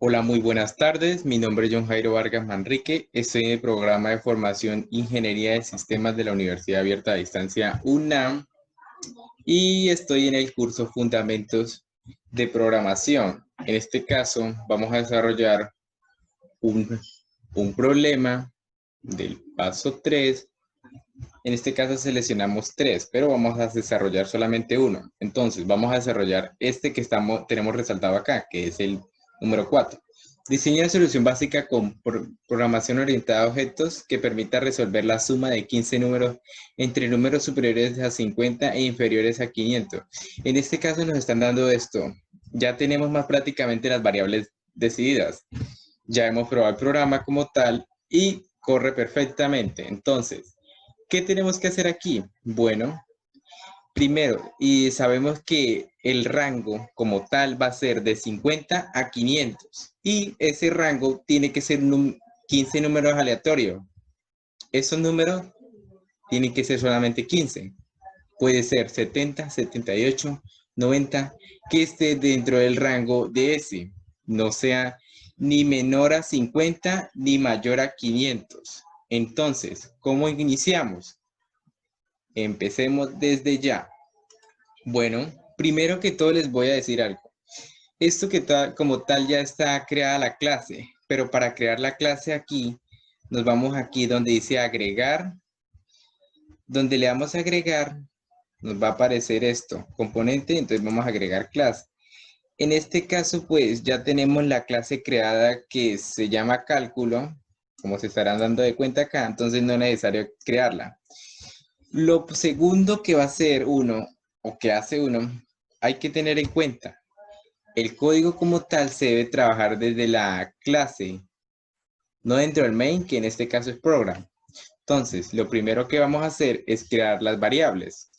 Hola, muy buenas tardes. Mi nombre es John Jairo Vargas Manrique. Estoy en el programa de formación Ingeniería de Sistemas de la Universidad Abierta a Distancia UNAM y estoy en el curso Fundamentos de Programación. En este caso, vamos a desarrollar un problema del paso 3. En este caso seleccionamos 3, pero vamos a desarrollar solamente uno. Entonces, vamos a desarrollar este que tenemos resaltado acá, que es el número 4. Diseña una solución básica con programación orientada a objetos que permita resolver la suma de 15 números entre números superiores a 50 e inferiores a 500. En este caso nos están dando esto. Ya tenemos más prácticamente las variables decididas. Ya hemos probado el programa como tal y corre perfectamente. Entonces, ¿qué tenemos que hacer aquí? Bueno, primero, y sabemos que el rango como tal va a ser de 50 a 500 y ese rango tiene que ser 15 números aleatorios. Esos números tienen que ser solamente 15. Puede ser 70, 78, 90, que esté dentro del rango de ese. No sea ni menor a 50 ni mayor a 500. Entonces, ¿cómo iniciamos? Empecemos desde ya. Bueno, primero que todo les voy a decir algo. Esto como tal ya está creada la clase, pero para crear la clase aquí, nos vamos aquí donde dice agregar. Donde le damos a agregar, nos va a aparecer esto, componente, entonces vamos a agregar clase. En este caso, pues ya tenemos la clase creada que se llama cálculo, como se estarán dando de cuenta acá, entonces no es necesario crearla. Lo segundo que va a hacer uno, o que hace uno, hay que tener en cuenta, el código como tal se debe trabajar desde la clase, no dentro del main, que en este caso es program. Entonces, lo primero que vamos a hacer es crear las variables,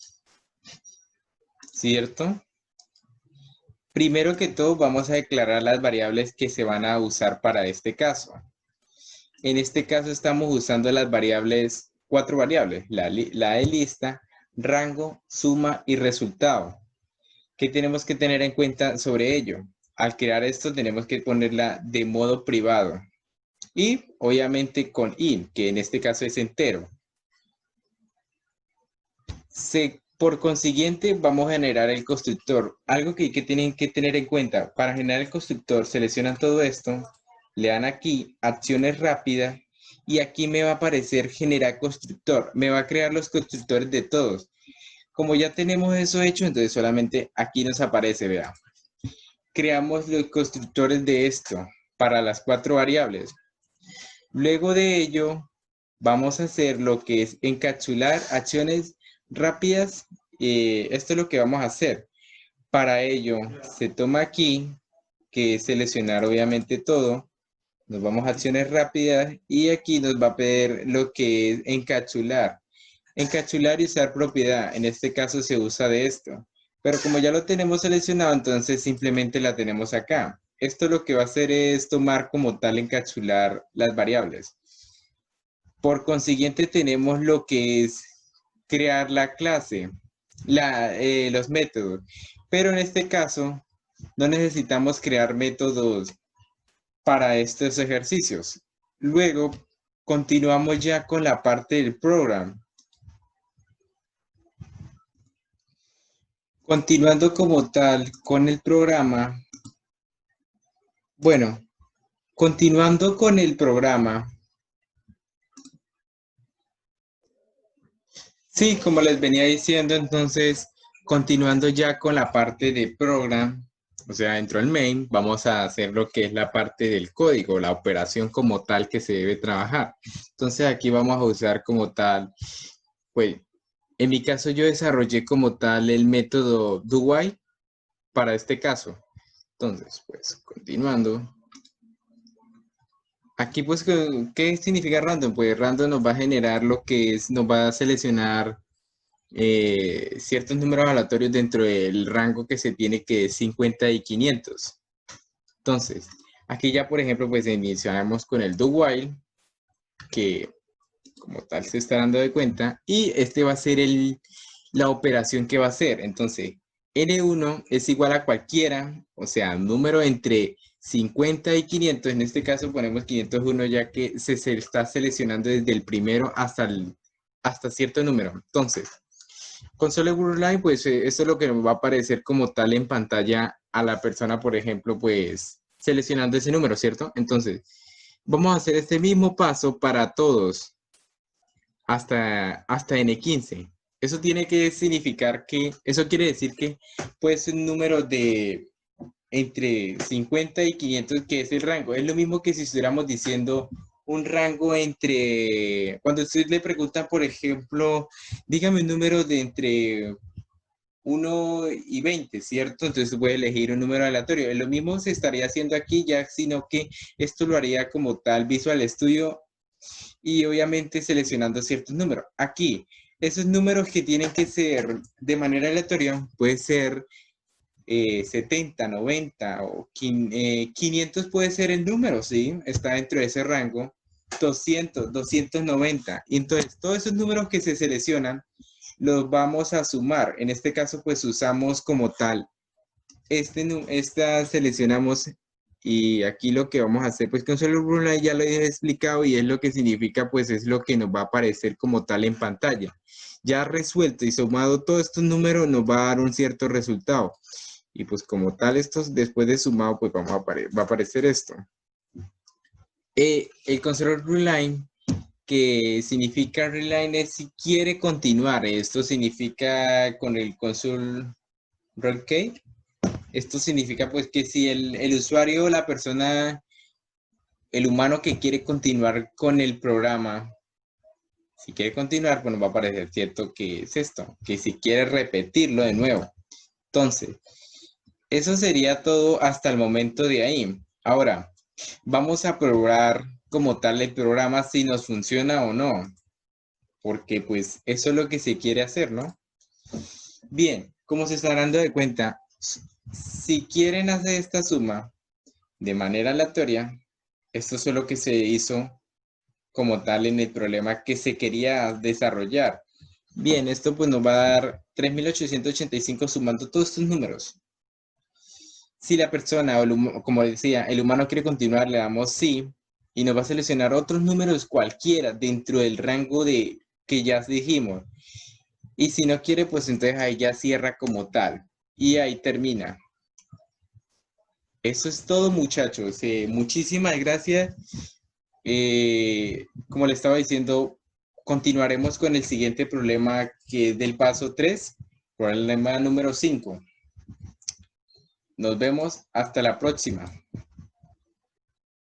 ¿cierto? Primero que todo, vamos a declarar las variables que se van a usar para este caso. En este caso estamos usando las variables, 4 variables, la de lista, rango, suma y resultado. ¿Qué tenemos que tener en cuenta sobre ello? Al crear esto tenemos que ponerla de modo privado y obviamente con int, que en este caso es entero. Por consiguiente vamos a generar el constructor. Algo que tienen que tener en cuenta, para generar el constructor seleccionan todo esto, le dan aquí acciones rápidas y aquí me va a aparecer generar constructor. Me va a crear los constructores de todos. Como ya tenemos eso hecho, entonces solamente aquí nos aparece, vea. Creamos los constructores de esto para las 4 variables. Luego de ello, vamos a hacer lo que es encapsular acciones rápidas. Esto es lo que vamos a hacer. Para ello, se toma aquí, que es seleccionar obviamente todo. Nos vamos a acciones rápidas y aquí nos va a pedir lo que es encapsular. Encapsular y usar propiedad. En este caso se usa de esto. Pero como ya lo tenemos seleccionado, entonces simplemente la tenemos acá. Esto lo que va a hacer es tomar como tal encapsular las variables. Por consiguiente tenemos lo que es crear la clase, los métodos. Pero en este caso no necesitamos crear métodos para estos ejercicios. Luego continuamos ya con la parte del programa. Continuando como tal con el programa, bueno, continuando con el programa, sí, como les venía diciendo, entonces, continuando ya con la parte de program, o sea, dentro del main, vamos a hacer lo que es la parte del código, la operación como tal que se debe trabajar. Entonces, aquí vamos a usar como tal, pues, en mi caso yo desarrollé como tal el método do-while para este caso. Entonces, pues, continuando. Aquí, pues, ¿qué significa random? Pues random nos va a generar lo que es, nos va a seleccionar ciertos números aleatorios dentro del rango que se tiene, que es 50 y 500. Entonces, aquí ya, por ejemplo, pues iniciamos con el do while, que como tal se está dando de cuenta, y este va a ser la operación que va a hacer. Entonces, N1 es igual a cualquiera, o sea, un número entre 50 y 500. En este caso ponemos 501 ya que se está seleccionando desde el primero hasta cierto número. Entonces, con Solid Line, pues esto es lo que nos va a aparecer como tal en pantalla a la persona, por ejemplo, pues seleccionando ese número, ¿cierto? Entonces, vamos a hacer este mismo paso para todos hasta N15. Eso tiene que significar que, eso quiere decir que puede ser un número de entre 50 y 500, que es el rango. Es lo mismo que si estuviéramos diciendo un rango entre, cuando usted le pregunta, por ejemplo, dígame un número de entre 1 y 20, ¿cierto? Entonces puede elegir un número aleatorio. Lo mismo se estaría haciendo aquí ya, sino que esto lo haría como tal Visual Studio y obviamente seleccionando ciertos números. Aquí, esos números que tienen que ser de manera aleatoria, puede ser 70, 90 o 500 puede ser el número, ¿sí? Está dentro de ese rango. 200, 290. Y entonces, todos esos números que se seleccionan, los vamos a sumar. En este caso, pues usamos como tal, esta seleccionamos y aquí lo que vamos a hacer, pues con solo Brunei ya lo he explicado y es lo que significa, pues es lo que nos va a aparecer como tal en pantalla. Ya resuelto y sumado todos estos números nos va a dar un cierto resultado. Y pues como tal, estos después de sumado, pues va a aparecer esto. El control reline, que significa reline es si quiere continuar. Esto significa con el console rollcake. Esto significa pues que si el usuario o la persona, el humano que quiere continuar con el programa, si quiere continuar, pues nos va a aparecer, ¿cierto? Que es esto, que si quiere repetirlo de nuevo. Entonces, eso sería todo hasta el momento de ahí. Ahora, vamos a probar como tal el programa si nos funciona o no, porque pues eso es lo que se quiere hacer, ¿no? Bien, como se estarán dando de cuenta, si quieren hacer esta suma de manera aleatoria, esto es lo que se hizo como tal en el problema que se quería desarrollar. Bien, esto pues nos va a dar 3.885 sumando todos estos números. Si la persona, o como decía, el humano quiere continuar, le damos sí y nos va a seleccionar otros números cualquiera dentro del rango de que ya dijimos. Y si no quiere, pues entonces ahí ya cierra como tal. Y ahí termina. Eso es todo, muchachos. Muchísimas gracias. Como le estaba diciendo, continuaremos con el siguiente problema que es del paso 3, problema número 5. Nos vemos hasta la próxima.